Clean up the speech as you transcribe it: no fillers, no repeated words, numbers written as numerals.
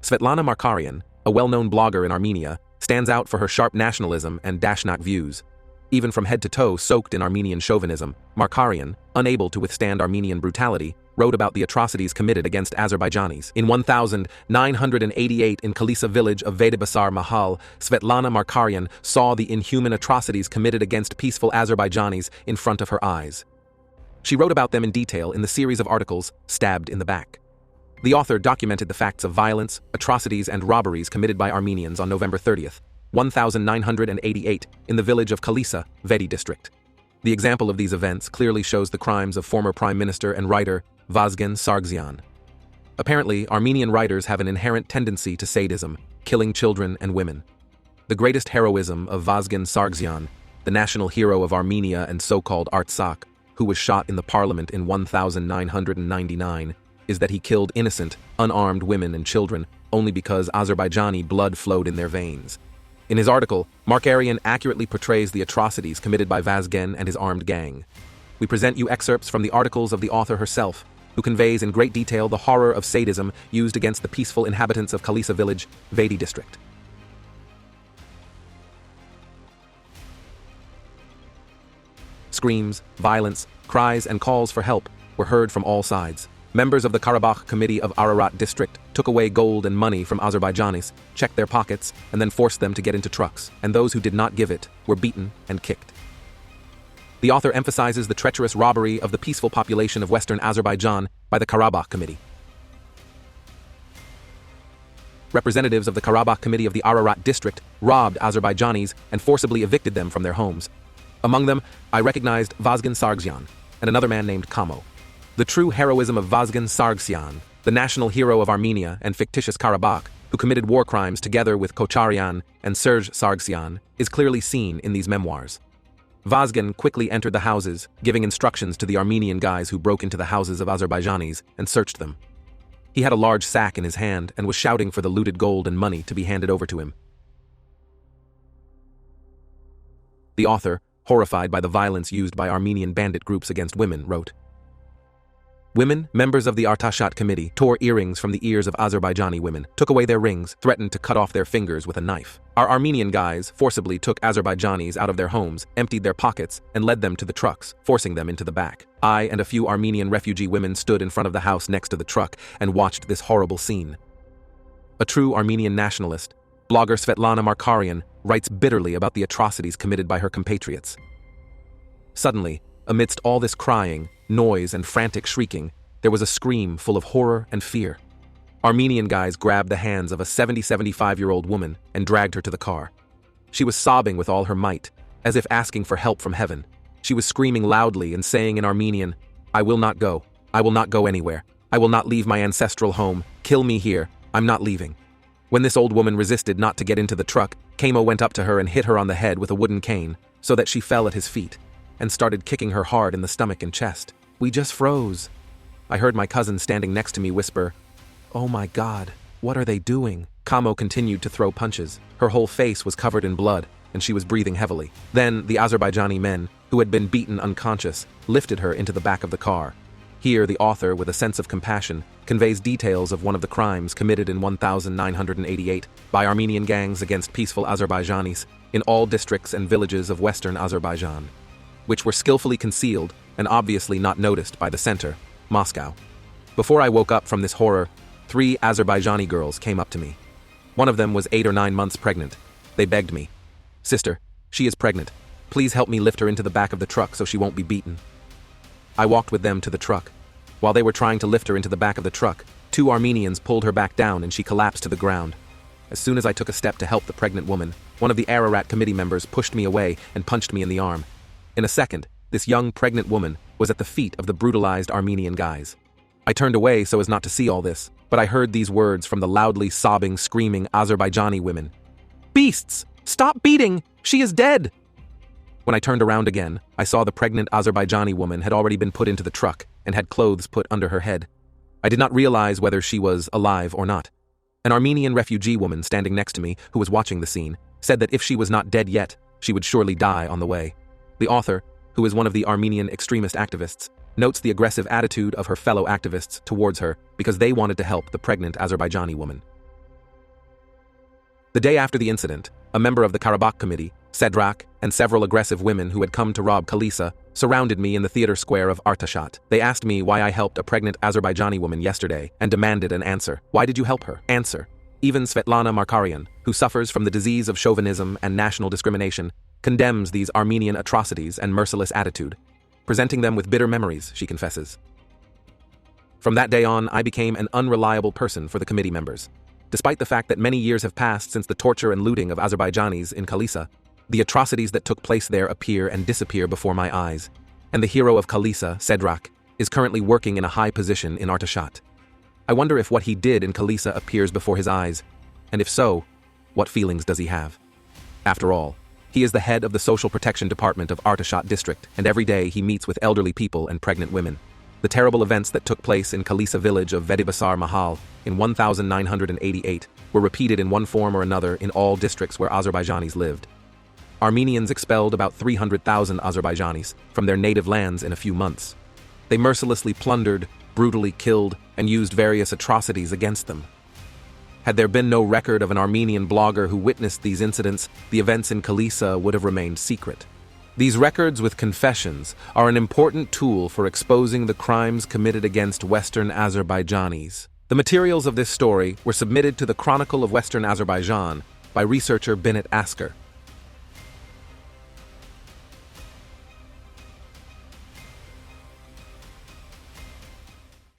Svetlana Markarian, a well-known blogger in Armenia, stands out for her sharp nationalism and Dashnak views. Even from head to toe soaked in Armenian chauvinism, Markarian, unable to withstand Armenian brutality, wrote about the atrocities committed against Azerbaijanis. In 1988 in Khalisa village of Vedibasar Mahal, Svetlana Markarian saw the inhuman atrocities committed against peaceful Azerbaijanis in front of her eyes. She wrote about them in detail in the series of articles, Stabbed in the Back. The author documented the facts of violence, atrocities, and robberies committed by Armenians on November 30th, 1988, in the village of Khalisa, Vedi district. The example of these events clearly shows the crimes of former Prime Minister and writer Vazgen Sargsyan. Apparently, Armenian writers have an inherent tendency to sadism, killing children and women. The greatest heroism of Vazgen Sargsyan, the national hero of Armenia and so-called Artsakh, who was shot in the parliament in 1999, is that he killed innocent, unarmed women and children only because Azerbaijani blood flowed in their veins. In his article, Markarian accurately portrays the atrocities committed by Vazgen and his armed gang. We present you excerpts from the articles of the author herself, who conveys in great detail the horror of sadism used against the peaceful inhabitants of Khalisa village, Vedi district. Screams, violence, cries, and calls for help were heard from all sides. Members of the Karabakh Committee of Ararat district took away gold and money from Azerbaijanis, checked their pockets, and then forced them to get into trucks, and those who did not give it were beaten and kicked. The author emphasizes the treacherous robbery of the peaceful population of Western Azerbaijan by the Karabakh Committee. Representatives of the Karabakh Committee of the Ararat district robbed Azerbaijanis and forcibly evicted them from their homes. Among them, I recognized Vazgen Sargsyan and another man named Kamo. The true heroism of Vazgen Sargsyan, the national hero of Armenia and fictitious Karabakh, who committed war crimes together with Kocharian and Serge Sargsyan, is clearly seen in these memoirs. Vazgen quickly entered the houses, giving instructions to the Armenian guys who broke into the houses of Azerbaijanis and searched them. He had a large sack in his hand and was shouting for the looted gold and money to be handed over to him. The author, horrified by the violence used by Armenian bandit groups against women, wrote, "Women, members of the Artashat Committee, tore earrings from the ears of Azerbaijani women, took away their rings, threatened to cut off their fingers with a knife. Our Armenian guys forcibly took Azerbaijanis out of their homes, emptied their pockets, and led them to the trucks, forcing them into the back. I and a few Armenian refugee women stood in front of the house next to the truck and watched this horrible scene." A true Armenian nationalist, blogger Svetlana Markarian writes bitterly about the atrocities committed by her compatriots. Suddenly, amidst all this crying, noise, and frantic shrieking, there was a scream full of horror and fear. Armenian guys grabbed the hands of a 75-year-old woman and dragged her to the car. She was sobbing with all her might, as if asking for help from heaven. She was screaming loudly and saying in Armenian, "I will not go. I will not go anywhere. I will not leave my ancestral home. Kill me here. I'm not leaving." When this old woman resisted not to get into the truck, Kamo went up to her and hit her on the head with a wooden cane, so that she fell at his feet, and started kicking her hard in the stomach and chest. We just froze. I heard my cousin standing next to me whisper, "Oh my God, what are they doing?" Kamo continued to throw punches. Her whole face was covered in blood, and she was breathing heavily. Then the Azerbaijani men, who had been beaten unconscious, lifted her into the back of the car. Here, the author, with a sense of compassion, conveys details of one of the crimes committed in 1988 by Armenian gangs against peaceful Azerbaijanis in all districts and villages of western Azerbaijan, which were skillfully concealed and obviously not noticed by the center, Moscow. Before I woke up from this horror, 3 Azerbaijani girls came up to me. One of them was 8 or 9 months pregnant. They begged me, "Sister, she is pregnant. Please help me lift her into the back of the truck so she won't be beaten." I walked with them to the truck. While they were trying to lift her into the back of the truck, 2 Armenians pulled her back down and she collapsed to the ground. As soon as I took a step to help the pregnant woman, one of the Ararat committee members pushed me away and punched me in the arm. In a second, this young pregnant woman was at the feet of the brutalized Armenian guys. I turned away so as not to see all this, but I heard these words from the loudly sobbing, screaming Azerbaijani women. "Beasts! Stop beating! She is dead!" When I turned around again, I saw the pregnant Azerbaijani woman had already been put into the truck and had clothes put under her head. I did not realize whether she was alive or not. An Armenian refugee woman standing next to me, who was watching the scene, said that if she was not dead yet, she would surely die on the way. The author, who is one of the Armenian extremist activists, notes the aggressive attitude of her fellow activists towards her because they wanted to help the pregnant Azerbaijani woman. The day after the incident, a member of the Karabakh committee, Sedrak, and several aggressive women who had come to rob Khalisa surrounded me in the theater square of Artashat. They asked me why I helped a pregnant Azerbaijani woman yesterday and demanded an answer. Why did you help her? Answer. Even Svetlana Markarian, who suffers from the disease of chauvinism and national discrimination, condemns these Armenian atrocities and merciless attitude, presenting them with bitter memories, she confesses. From that day on, I became an unreliable person for the committee members. Despite the fact that many years have passed since the torture and looting of Azerbaijanis in Khalisa, the atrocities that took place there appear and disappear before my eyes, and the hero of Khalisa, Sedrak, is currently working in a high position in Artashat. I wonder if what he did in Khalisa appears before his eyes, and if so, what feelings does he have? After all, he is the head of the Social Protection Department of Artashat District, and every day he meets with elderly people and pregnant women. The terrible events that took place in Khalisa village of Vedibasar Mahal in 1988 were repeated in one form or another in all districts where Azerbaijanis lived. Armenians expelled about 300,000 Azerbaijanis from their native lands in a few months. They mercilessly plundered, brutally killed, and used various atrocities against them. Had there been no record of an Armenian blogger who witnessed these incidents, the events in Khalisa would have remained secret. These records with confessions are an important tool for exposing the crimes committed against Western Azerbaijanis. The materials of this story were submitted to the Chronicle of Western Azerbaijan by researcher Binit Asker,